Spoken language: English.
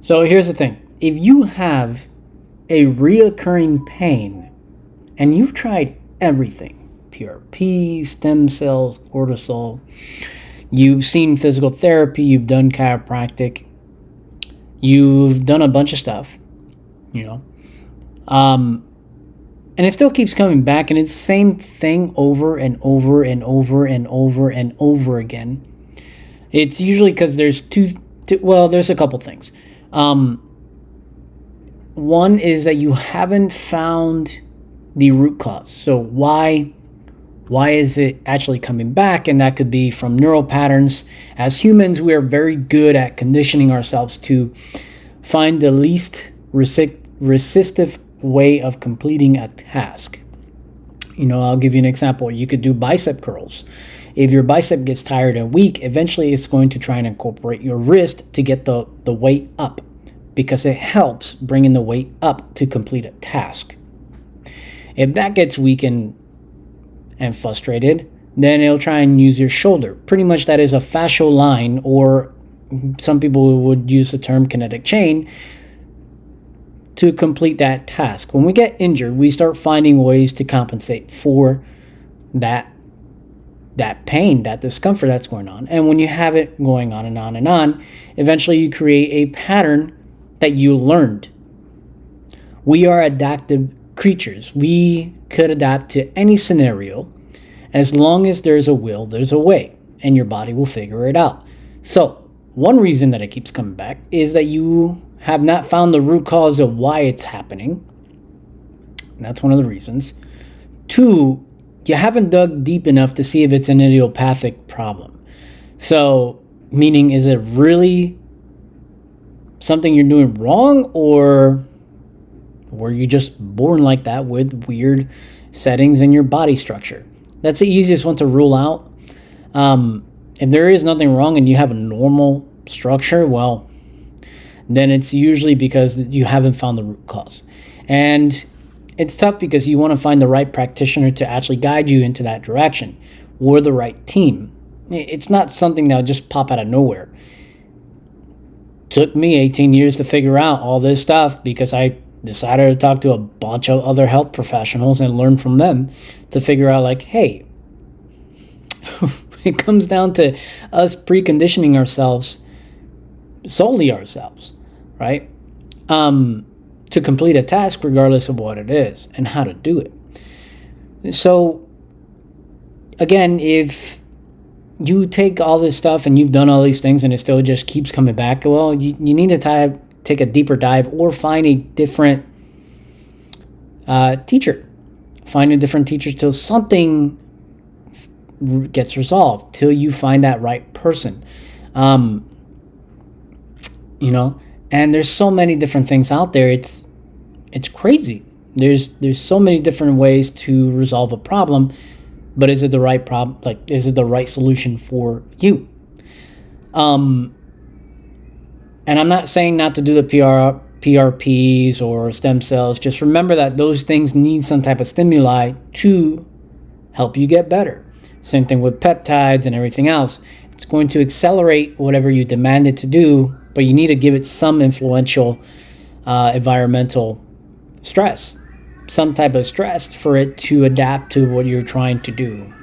So here's the thing. If you have a reoccurring pain and you've tried everything, PRP, stem cells, cortisol, you've seen physical therapy, you've done chiropractic, you've done a bunch of stuff, you know, and it still keeps coming back, and it's the same thing over and over and over and over and over again. It's usually because there's there's a couple things. One is that you haven't found the root cause. So why is it actually coming back? And that could be from neural patterns. As humans, we are very good at conditioning ourselves to find the least resistive way of completing a task. I'll give you an example. You could do bicep curls. If your bicep gets tired and weak, eventually it's going to try and incorporate your wrist to get the weight up, because it helps bringing the weight up to complete a task. If that gets weak and frustrated, then it'll try and use your shoulder. Pretty much that is a fascial line, or some people would use the term kinetic chain, to complete that task. When we get injured, we start finding ways to compensate for that pain, that discomfort that's going on. And when you have it going on and on and on, eventually you create a pattern that you learned. We are adaptive creatures. We could adapt to any scenario. As long as there's a will, there's a way, and your body will figure it out. So one reason that it keeps coming back is that you have not found the root cause of why it's happening. That's one of the reasons. 2, you haven't dug deep enough to see if it's an idiopathic problem. So, meaning, is it really something you're doing wrong, or were you just born like that with weird settings in your body structure? That's the easiest one to rule out. If there is nothing wrong and you have a normal structure, well, then it's usually because you haven't found the root cause. And it's tough because you want to find the right practitioner to actually guide you into that direction, or the right team. It's not something that'll just pop out of nowhere. Took me 18 years to figure out all this stuff because I decided to talk to a bunch of other health professionals and learn from them to figure out, like, hey, it comes down to us preconditioning ourselves, solely ourselves, right? To complete a task regardless of what it is and how to do it. So again, if you take all this stuff and you've done all these things and it still just keeps coming back, well, you need to take a deeper dive, or find a different teacher. Find a different teacher till something gets resolved, till you find that right person. And there's so many different things out there. It's crazy. There's so many different ways to resolve a problem, but is it the right problem? Like, is it the right solution for you? And I'm not saying not to do the PRPs or stem cells. Just remember that those things need some type of stimuli to help you get better. Same thing with peptides and everything else. It's going to accelerate whatever you demand it to do, but you need to give it some influential environmental stress, some type of stress for it to adapt to what you're trying to do.